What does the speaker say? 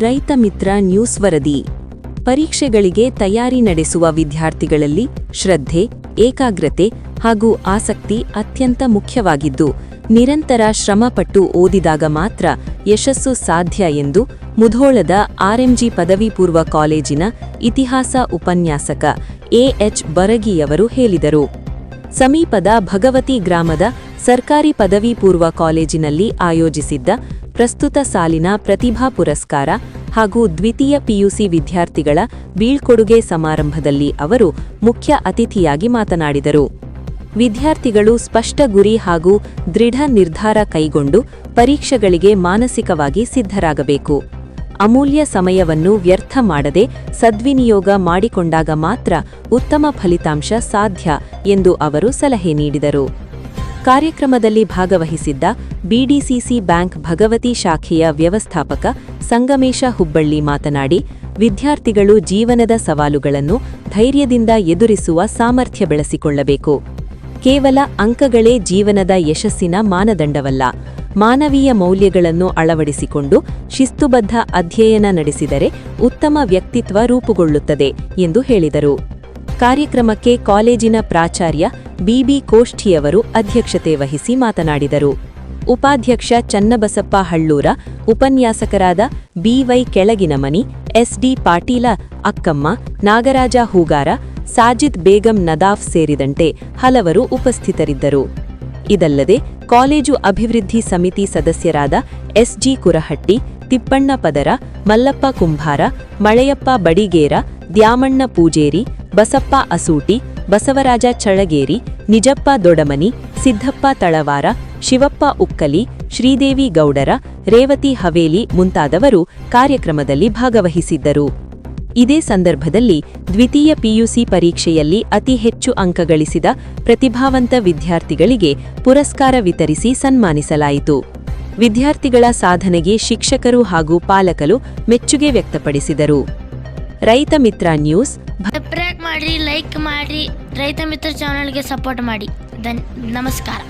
ರೈತ ಮಿತ್ರ ನ್ಯೂಸ್ ವರದಿ. ಪರೀಕ್ಷೆಗಳಿಗೆ ತಯಾರಿ ನಡೆಸುವ ವಿದ್ಯಾರ್ಥಿಗಳಲ್ಲಿ ಶ್ರದ್ಧೆ, ಏಕಾಗ್ರತೆ ಹಾಗೂ ಆಸಕ್ತಿ ಅತ್ಯಂತ ಮುಖ್ಯವಾಗಿದ್ದು, ನಿರಂತರ ಶ್ರಮಪಟ್ಟು ಓದಿದಾಗ ಮಾತ್ರ ಯಶಸ್ಸು ಸಾಧ್ಯ ಎಂದು ಮುಧೋಳದ ಆರ್ಎಂಜಿ ಪದವಿ ಪೂರ್ವ ಕಾಲೇಜಿನ ಇತಿಹಾಸ ಉಪನ್ಯಾಸಕ ಎಎಚ್ ಬರಗಿಯವರು ಹೇಳಿದರು. ಸಮೀಪದ ಭಗವತಿ ಗ್ರಾಮದ ಸರ್ಕಾರಿ ಪದವಿ ಪೂರ್ವ ಕಾಲೇಜಿನಲ್ಲಿ ಆಯೋಜಿಸಿದ್ದ ಪ್ರಸ್ತುತ ಸಾಲಿನ ಪ್ರತಿಭಾ ಪುರಸ್ಕಾರ ಹಾಗೂ ದ್ವಿತೀಯ ಪಿಯುಸಿ ವಿದ್ಯಾರ್ಥಿಗಳ ಬೀಳ್ಕೊಡುಗೆ ಸಮಾರಂಭದಲ್ಲಿ ಅವರು ಮುಖ್ಯ ಅತಿಥಿಯಾಗಿ ಮಾತನಾಡಿದರು. ವಿದ್ಯಾರ್ಥಿಗಳು ಸ್ಪಷ್ಟ ಗುರಿ ಹಾಗೂ ದೃಢ ನಿರ್ಧಾರ ಕೈಗೊಂಡು ಪರೀಕ್ಷೆಗಳಿಗೆ ಮಾನಸಿಕವಾಗಿ ಸಿದ್ಧರಾಗಬೇಕು. ಅಮೂಲ್ಯ ಸಮಯವನ್ನು ವ್ಯರ್ಥ ಮಾಡದೆ ಸದ್ವಿನಿಯೋಗ ಮಾಡಿಕೊಂಡಾಗ ಮಾತ್ರ ಉತ್ತಮ ಫಲಿತಾಂಶ ಸಾಧ್ಯ ಎಂದು ಅವರು ಸಲಹೆ ನೀಡಿದರು. ಕಾರ್ಯಕ್ರಮದಲ್ಲಿ ಭಾಗವಹಿಸಿದ್ದ ಬಿಡಿಸಿಸಿ ಬ್ಯಾಂಕ್ ಭಗವತಿ ಶಾಖೆಯ ವ್ಯವಸ್ಥಾಪಕ ಸಂಗಮೇಶ ಹುಬ್ಬಳ್ಳಿ ಮಾತನಾಡಿ, ವಿದ್ಯಾರ್ಥಿಗಳು ಜೀವನದ ಸವಾಲುಗಳನ್ನು ಧೈರ್ಯದಿಂದ ಎದುರಿಸುವ ಸಾಮರ್ಥ್ಯ ಬೆಳೆಸಿಕೊಳ್ಳಬೇಕು. ಕೇವಲ ಅಂಕಗಳೇ ಜೀವನದ ಯಶಸ್ಸಿನ ಮಾನದಂಡವಲ್ಲ. ಮಾನವೀಯ ಮೌಲ್ಯಗಳನ್ನು ಅಳವಡಿಸಿಕೊಂಡು ಶಿಸ್ತುಬದ್ಧ ಅಧ್ಯಯನ ನಡೆಸಿದರೆ ಉತ್ತಮ ವ್ಯಕ್ತಿತ್ವ ರೂಪುಗೊಳ್ಳುತ್ತದೆ ಎಂದು ಹೇಳಿದರು. ಕಾರ್ಯಕ್ರಮಕ್ಕೆ ಕಾಲೇಜಿನ ಪ್ರಾಚಾರ್ಯ ಬಿಬಿ ಕೋಷ್ಠಿಯವರು ಅಧ್ಯಕ್ಷತೆ ವಹಿಸಿ ಮಾತನಾಡಿದರು. ಉಪಾಧ್ಯಕ್ಷ ಚನ್ನಬಸಪ್ಪ ಹಳ್ಳೂರ, ಉಪನ್ಯಾಸಕರಾದ ಬಿವೈ ಕೆಳಗಿನಮನಿ, ಎಸ್ಡಿ ಪಾಟೀಲ ಅಕ್ಕಮ್ಮ, ನಾಗರಾಜ ಹೂಗಾರ, ಸಾಜಿದ್ ಬೇಗಂ ನದಾಫ್ ಸೇರಿದಂತೆ ಹಲವರು ಉಪಸ್ಥಿತರಿದ್ದರು. ಇದಲ್ಲದೆ ಕಾಲೇಜು ಅಭಿವೃದ್ಧಿ ಸಮಿತಿ ಸದಸ್ಯರಾದ ಎಸ್ಜಿ ಕುರಹಟ್ಟಿ, ತಿಪ್ಪಣ್ಣ ಪದರ, ಮಲ್ಲಪ್ಪ ಕುಂಭಾರ, ಮಳೆಯಪ್ಪ ಬಡಿಗೇರ, ದ್ಯಾಮಣ್ಣ ಪೂಜೇರಿ, ಬಸಪ್ಪ ಅಸೂಟಿ, ಬಸವರಾಜ ಚಳಗೇರಿ, ನಿಜಪ್ಪ ದೊಡಮನಿ, ಸಿದ್ದಪ್ಪ ತಳವಾರ, ಶಿವಪ್ಪ ಉಕ್ಕಲಿ, ಶ್ರೀದೇವಿ ಗೌಡರ, ರೇವತಿ ಹವೇಲಿ ಮುಂತಾದವರು ಕಾರ್ಯಕ್ರಮದಲ್ಲಿ ಭಾಗವಹಿಸಿದ್ದರು. ಇದೇ ಸಂದರ್ಭದಲ್ಲಿ ದ್ವಿತೀಯ ಪಿಯುಸಿ ಪರೀಕ್ಷೆಯಲ್ಲಿ ಅತಿ ಹೆಚ್ಚು ಅಂಕ ಗಳಿಸಿದ ಪ್ರತಿಭಾವಂತ ವಿದ್ಯಾರ್ಥಿಗಳಿಗೆ ಪುರಸ್ಕಾರ ವಿತರಿಸಿ ಸನ್ಮಾನಿಸಲಾಯಿತು. ವಿದ್ಯಾರ್ಥಿಗಳ ಸಾಧನೆಗೆ ಶಿಕ್ಷಕರು ಹಾಗೂ ಪಾಲಕರು ಮೆಚ್ಚುಗೆ ವ್ಯಕ್ತಪಡಿಸಿದರು. ರೈತ ಮಿತ್ರ ನ್ಯೂಸ್ ಸಬ್ಸ್ಕ್ರೈಬ್ ಮಾಡಿ, ಲೈಕ್ ಮಾಡಿ, ರೈತ ಮಿತ್ರ ಚಾನೆಲ್ಗೆ ಸಪೋರ್ಟ್ ಮಾಡಿ. ನಮಸ್ಕಾರ.